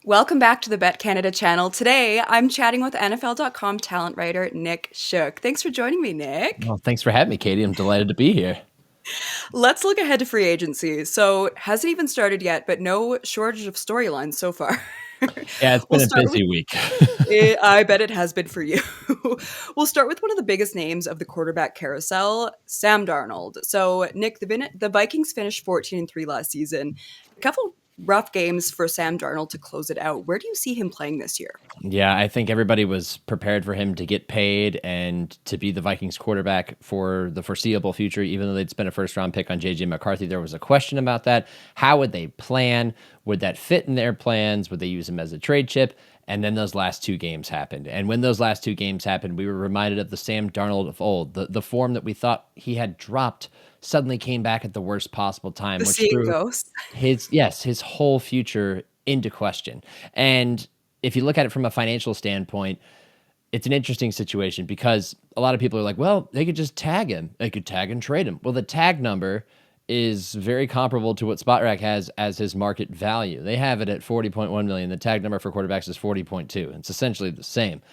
Welcome back to the BetCanada channel. Today, I'm chatting with NFL.com talent writer Nick Shook. Thanks for joining me, Nick. Well, thanks for having me, Katie. I'm delighted to be here. Let's look ahead to free agency. So, it hasn't even started yet, but no shortage of storylines so far. Yeah, it's We'll been a start with busy week. I bet it has been for you. We'll start with one of the biggest names of the quarterback carousel, Sam Darnold. So, Nick, the Vikings finished 14-3 last season. A couple rough games for Sam Darnold to close it out. Where do you see him playing this year? Yeah, I think everybody was prepared for him to get paid and to be the Vikings quarterback for the foreseeable future, even though they'd spent a first-round pick on J.J. McCarthy. There was a question about that. How would they plan? Would that fit in their plans? Would they use him as a trade chip? And then those last two games happened. And when those last two games happened, we were reminded of the Sam Darnold of old. The form that we thought he had dropped suddenly came back at the worst possible time, The which seeing threw ghosts. his whole future into question. And if you look at it from a financial standpoint, it's an interesting situation because a lot of people are like, well, they could just tag him. They could tag and trade him. Well, the tag number is very comparable to what SpotRack has as his market value. They have it at 40.1 million. The tag number for quarterbacks is 40.2. It's essentially the same.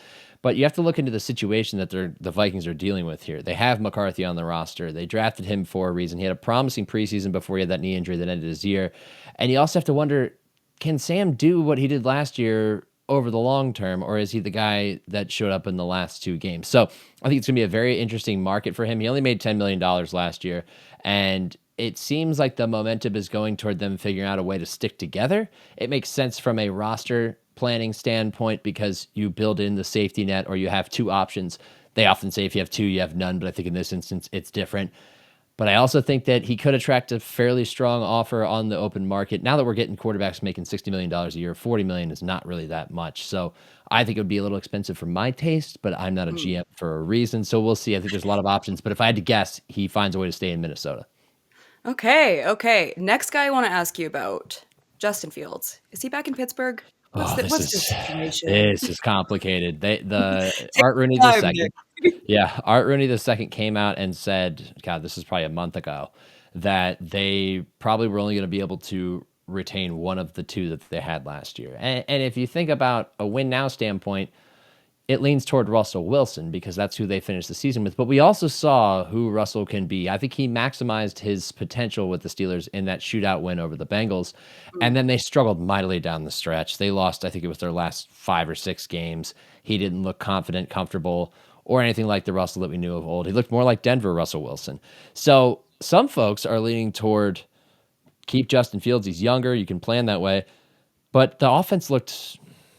But you have to look into the situation that the Vikings are dealing with here. They have McCarthy on the roster. They drafted him for a reason. He had a promising preseason before he had that knee injury that ended his year. And you also have to wonder, can Sam do what he did last year over the long term, or is he the guy that showed up in the last two games? So I think it's going to be a very interesting market for him. He only made $10 million last year, and it seems like the momentum is going toward them figuring out a way to stick together. It makes sense from a roster planning standpoint because you build in the safety net or you have two options. They often say if you have two, you have none, but I think in this instance, it's different. But I also think that he could attract a fairly strong offer on the open market. Now that we're getting quarterbacks making $60 million a year, $40 million is not really that much. So I think it would be a little expensive for my taste, but I'm not a Hmm. GM for a reason. So we'll see. I think there's a lot of options. But if I had to guess, he finds a way to stay in Minnesota. Okay. Next guy I want to ask you about, Justin Fields. Is he back in Pittsburgh? Oh, What's his situation? this is complicated. The Take Art Rooney the your time, Nick. second, yeah, Art Rooney the second came out and said, God, this is probably a month ago, that they probably were only going to be able to retain one of the two that they had last year. And if you think about a win now standpoint, it leans toward Russell Wilson because that's who they finished the season with. But we also saw who Russell can be. I think he maximized his potential with the Steelers in that shootout win over the Bengals. And then they struggled mightily down the stretch. They lost, I think it was their last 5 or 6 games. He didn't look confident, comfortable, or anything like the Russell that we knew of old. He looked more like Denver Russell Wilson. So some folks are leaning toward keep Justin Fields. He's younger. You can plan that way. But the offense looked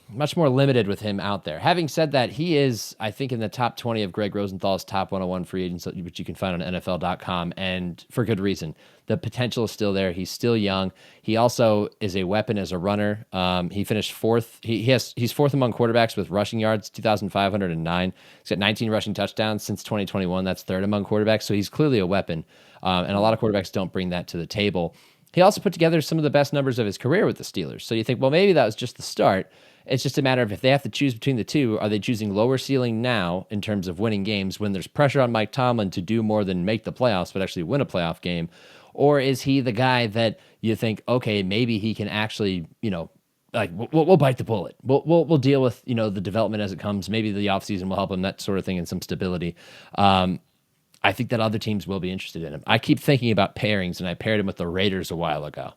much more limited with him out there. Having said that, he is, I think, in the top 20 of Greg Rosenthal's top 101 free agents, which you can find on NFL.com, and for good reason. The potential is still there. He's still young. He also is a weapon as a runner. He finished fourth. He's fourth among quarterbacks with rushing yards, 2,509. He's got 19 rushing touchdowns since 2021. That's third among quarterbacks. So he's clearly a weapon, and a lot of quarterbacks don't bring that to the table. He also put together some of the best numbers of his career with the Steelers. So you think, well, maybe that was just the start. It's just a matter of if they have to choose between the two, are they choosing lower ceiling now in terms of winning games when there's pressure on Mike Tomlin to do more than make the playoffs, but actually win a playoff game? Or is he the guy that you think, okay, maybe he can actually, like we'll bite the bullet. We'll deal with, the development as it comes. Maybe the offseason will help him, that sort of thing, and some stability. I think that other teams will be interested in him. I keep thinking about pairings, and I paired him with the Raiders a while ago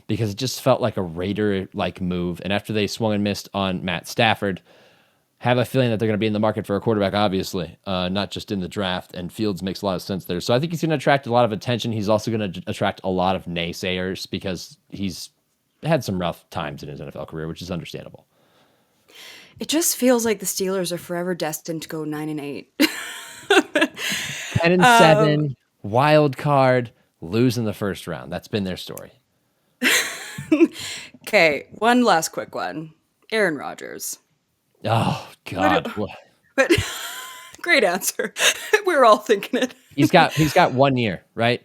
because it just felt like a Raider-like move. And after they swung and missed on Matt Stafford, have a feeling that they're going to be in the market for a quarterback, obviously, not just in the draft. And Fields makes a lot of sense there. So I think he's going to attract a lot of attention. He's also going to attract a lot of naysayers because he's had some rough times in his NFL career, which is understandable. It just feels like the Steelers are forever destined to go 9-8. 10 and um, 7, wild card, lose in the first round. That's been their story. okay, one last quick one. Aaron Rodgers. Oh What, God. but great answer. We were all thinking it. He's got 1 year, right?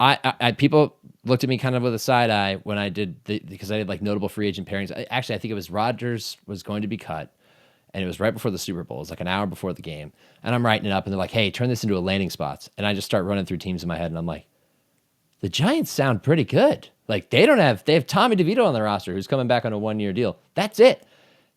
I people looked at me kind of with a side eye when I did because I did like notable free agent pairings. Actually, I think it was Rodgers was going to be cut, and it was right before the Super Bowl. It was like an hour before the game, and I'm writing it up, and they're like, "Hey, turn this into a landing spots," and I just start running through teams in my head, and I'm like, the Giants sound pretty good. Like they have Tommy DeVito on the roster who's coming back on a 1-year deal. That's it.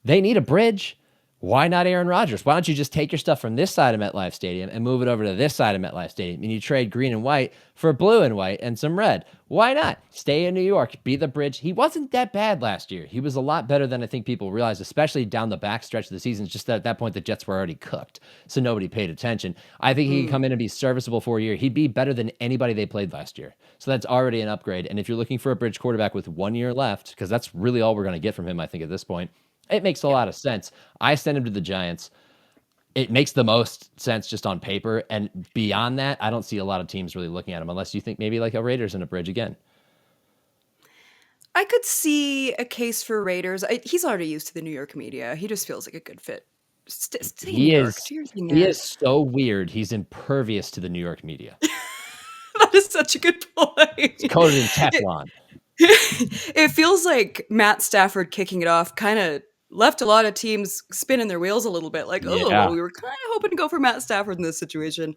They need a bridge. Why not Aaron Rodgers? Why don't you just take your stuff from this side of MetLife Stadium and move it over to this side of MetLife Stadium? And you trade green and white for blue and white and some red. Why not? Stay in New York. Be the bridge. He wasn't that bad last year. He was a lot better than I think people realized, especially down the back stretch of the season. It's just that at that point, the Jets were already cooked, so nobody paid attention. I think he can come in and be serviceable for a year. He'd be better than anybody they played last year. So that's already an upgrade. And if you're looking for a bridge quarterback with 1 year left, because that's really all we're going to get from him, I think, at this point, it makes a lot of sense. I send him to the Giants. It makes the most sense just on paper. And beyond that, I don't see a lot of teams really looking at him unless you think maybe like a Raiders in a bridge again. I could see a case for Raiders. He's already used to the New York media. He just feels like a good fit. Stay in New York. Do your thing He there. is so weird. He's impervious to the New York media. That is such a good point. It's coated in Teflon. It feels like Matt Stafford kicking it off kind of left a lot of teams spinning their wheels a little bit. Like, oh, Yeah. well, we were kind of hoping to go for Matt Stafford in this situation.